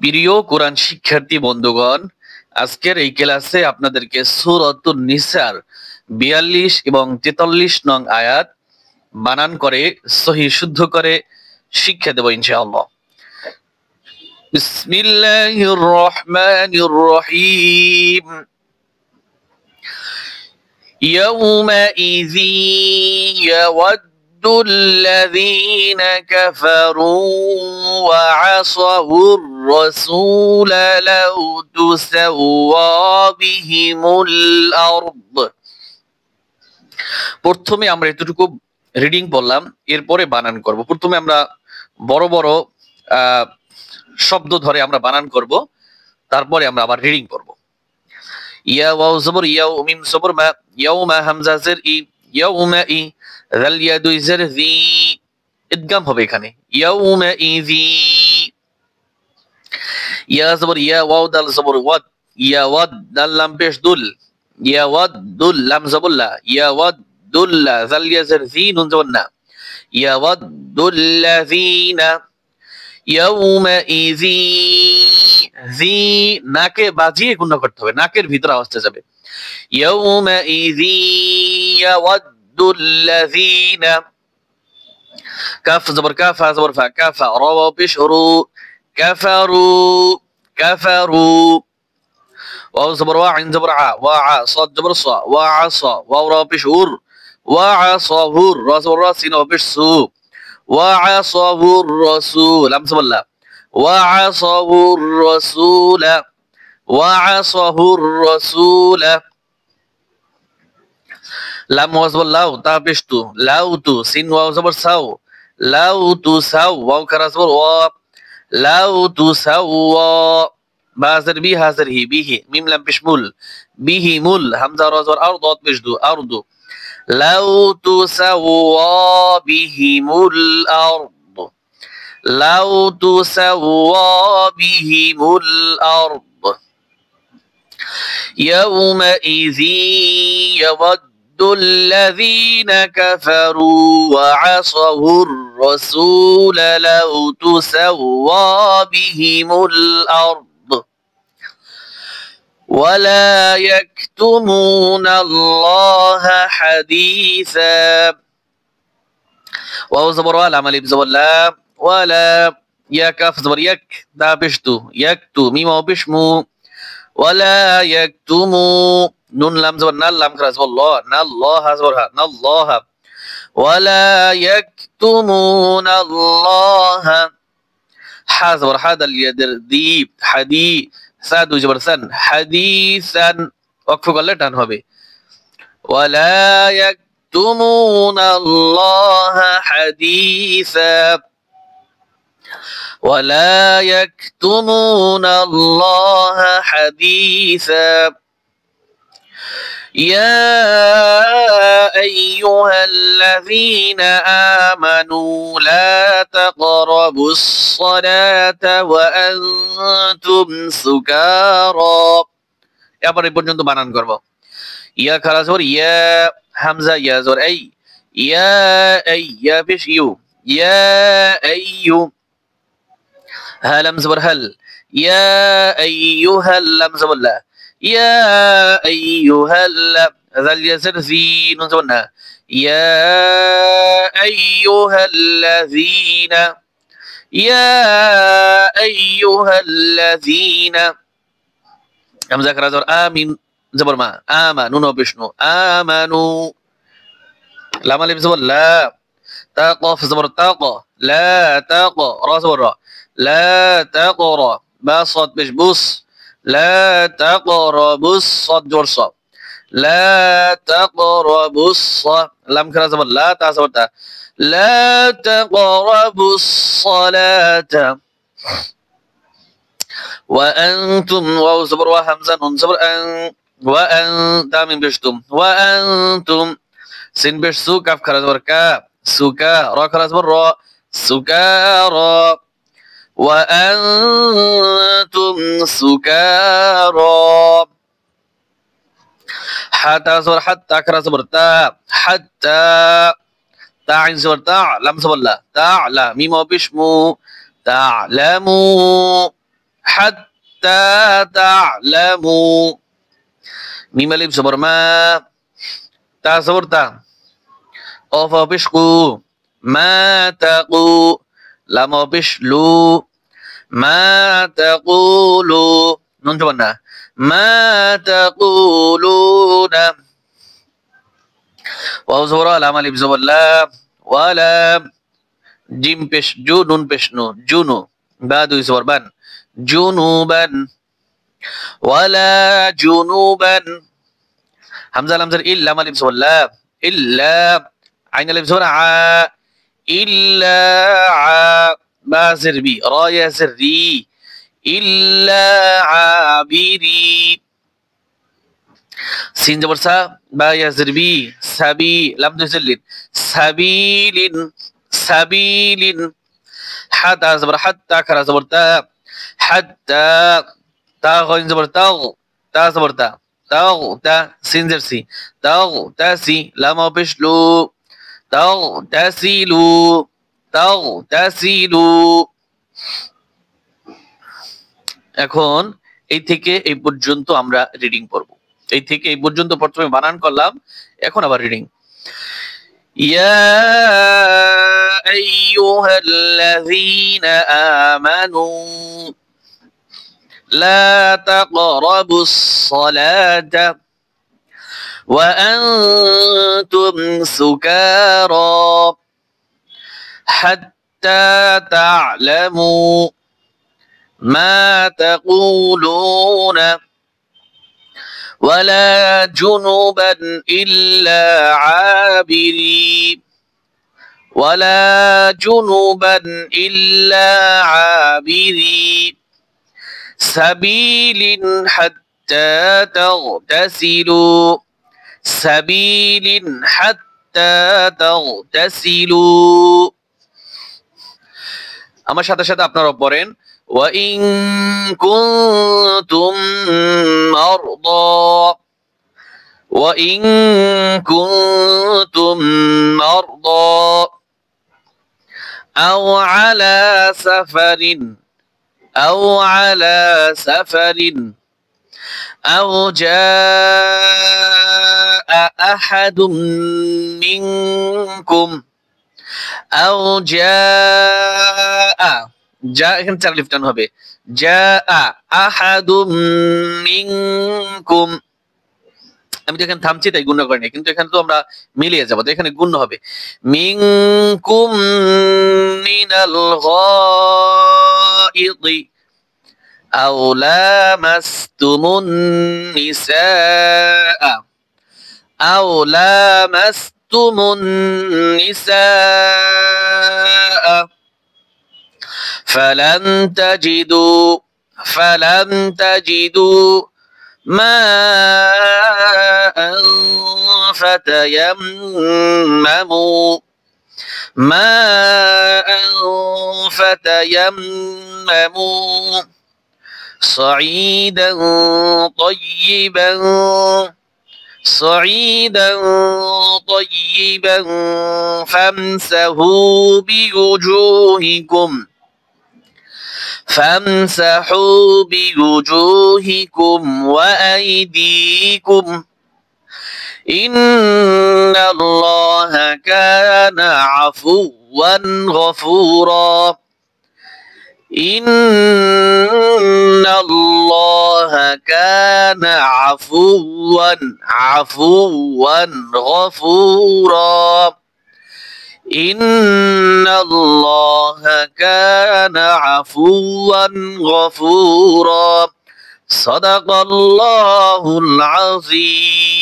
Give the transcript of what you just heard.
প্রিয় কোরআন শিক্ষার্থী বন্ধুগণ, আজকের এই ক্লাসে আপনাদেরকে সূরাতুন নিসার ৪২ এবং ৪৩ নং আয়াত বানান করে সহিহ শুদ্ধ করে শিক্ষা দেব ইনশাআল্লাহ। বিসমিল্লাহির রহমানির রহিম। ইয়াউমাইযি ইয়াওয়াদ্দু الذين كفروا وعصوا الرسول لو تسوى بهم الأرض। প্রথমে আমরা এতটুকু রিডিং পড়লাম, এরপরে বানান করব। প্রথমে আমরা বড় বড় শব্দ ধরে আমরা বানান করব, তারপরে আমরা আবার রিডিং করব। ইয়া ওয়াও জবর ইয়াও, মিম জবর মা, ইয়াউমা হামজা জের ই, ইয়াউমা ই, যাল ইয়া দুই জের জি, ইদগাম হবে এখানে। ইয়াউমা ইজি, ইয়া জবর ইয়া, ওয়াও দাল জবর ওয়াদ, ইয়া ওয়াদ দাল লাম পেশ দুল, ইয়া ওয়াদ দুল লাম জবর লা, ইয়া ওয়াদ দুল্লা জাল ইয়া জের জি, নুন জবর না, ইয়া ওয়াদ দুল্লাযিনা ইয়াউমাইযি, জি নাকে বাজিয়ে গুণ করতে হবে, নাকের ভিতরে আওয়াজটা যাবে। ইয়াউমাইযি ইয়াওয়াদ্দুল্লাযিনা, কাফ জবর কাফ, হা জবর ফা, কাফা, র ওয়াও পেশ রু, কাফারু, কাফারু, ওয়াও জবর ওয়া, আইন জবর আ, ওয়া আ, সাদ জবর সা, ওয়া আসা, ওয়াও রা পেশ উর, ওয়া আসাহুর, রা জবর রা, সিন ওয়া পেশ সু, ওয়া আসাহুর রাসূল, লাম জবর লা, ওয়া আসাহুর রাসূলা, ওয়া আসাহুর রাসূলা, লাম ওয়া জবর লাউ, তা পেশ তু, লাউ তু, সিন ওয়াও জবর সাউ, লাউ তু সাউ, ওয়াও খারা জবর ওয়া, লাউ তু সাওয়া, বা জের বি, হা জের হি, বিহি, মিম লাম পেশ মুল, বিহি মুল, হামজা রা জবর আর, দাদ পেশ দু, আরদু, লাউ তু সাওয়া বিহিমুল আরদ, লাউ তু সাওয়া বিহিমুল আরদ, ইয়াউমাইযি ইয়াওয়াদ্দুল্লাযীনা কাফারু ওয়া আসাউর রাসূল লাউ তুসাওয়া বিহিমুল আরদ ولا يكتمون الله حديثا, واو زبر ولا عمل بزبر لا، ولا يا كاف زبر يك، دا بشتو يكتو، ميم بشمو، ولا يكتمو، نون لام زبر نال، لام كراس والله، نال الله زبرها، نال الله، ولا يكتمون الله، حا زبر حاد اليد ديب حدي، সাদু জবর সান, হাদিসান, ওয়াকফ করলে টান হবে। ওয়ালা ইয়াকতুমুনাল্লাহা হাদিসা, ওয়ালা ইয়াকতুমুনাল্লাহা হাদিসা, يا أيها الذين آمنوا لا تقربوا الصلاة وأنتم سكارى। এবার এই পর্যন্ত বানান করব। ইয়া খারা জবর ইয়া, হামজা ইয়া জবর আই, ইয়া পেশ ইউ, ইয়া আইয়ু, হা লাম জবর হাল, ইয়া আইয়ুহাল, লাম জবর লা, يا أيها ذل يزر ذين زونا، يا أيها الذين، يا أيها الذين، هم ذكر زور آمين زبر ما، آمنوا بشنو، آمنوا، لما لم زبر لا، تقف زبر تقى، لا تقى، را زبر را، لا تقرأ، باصت مش بص، لا تقربوا الصلاة جور صا، لا تقربوا الصلاة، لم كنا زبر لا تاسبرتا، لا تقربوا الصلاة وأنتم، واو زبر وهمزة نون زبر أن، وأن تامين بشتم، وأنتم، سين بش سو، كاف كنا زبر كا، سوكا، را كنا زبر را، سكارى، وأنتم سكارى، حتى زبر حتى كرا زبر تا، حتى تا عين زبر تا، لم زبر لا، تا لا، ميم بشمو، تعلموا، حتى تعلموا ميم ألف زبر ما تا زبر تا قاف পেশ কু ما تقو لام পেশ লু ما تقولوا নুন জবর না ما تقولون واو زبر لام ألف زبر لا ولا جيم পেশ জু নুন পেশ নু জুনু বা দুই زبر বান جنوبا ولا جنوبا همزة لمزة إلا ما لبس ولا إلا عين لبس ولا ع إلا ع با زربي رايا زري إلا عابري سين جبر سا با يا زربي سبي لم تزلين سبيل سبيل حتى زبر حتى كرا زبر تا حتى تا غين زبر تاغ تا زبر تا تاغ تا سين زرسي تاغ تاسي لما بشلو تاغ تاسيلو تاغ تاسيلو এখন এই থেকে এই পর্যন্ত আমরা রিডিং পড়ব এই থেকে এই পর্যন্ত প্রথমে বানান করলাম এখন আবার রিডিং ইয়া আইয়ুহাল্লাযীনা আমানু لا تقربوا الصلاة وأنتم سكارى حتى تعلموا ما تقولون ولا جنبا إلا عابري ولا جنبا إلا عابري سبيل حتى تغتسلوا سبيل حتى تغتسلوا আমার সাথে সাথে আপনারা পড়েন وإن كنتم مرضى وإن كنتم مرضى أو على سفر أو على سفر أو جاء أحد منكم أو جاء এখানে চার লিফটান হবে جاء أحد منكم আমি তো এখানে থামছি তাই গুণ করিনি কিন্তু এখানে তো আমরা মিলিয়ে যাব তো এখানে গুণ হবে মিনকুম মিনাল غائط أو لامستم النساء أو لامستم النساء فلم تجدوا ماء فتيمموا صعيدا طيبا فامسحوا بوجوهكم وأيديكم إن الله كان عفوا غفورا إن الله كان عفوا غفورا إن الله كان عفوا غفورا صدق الله العظيم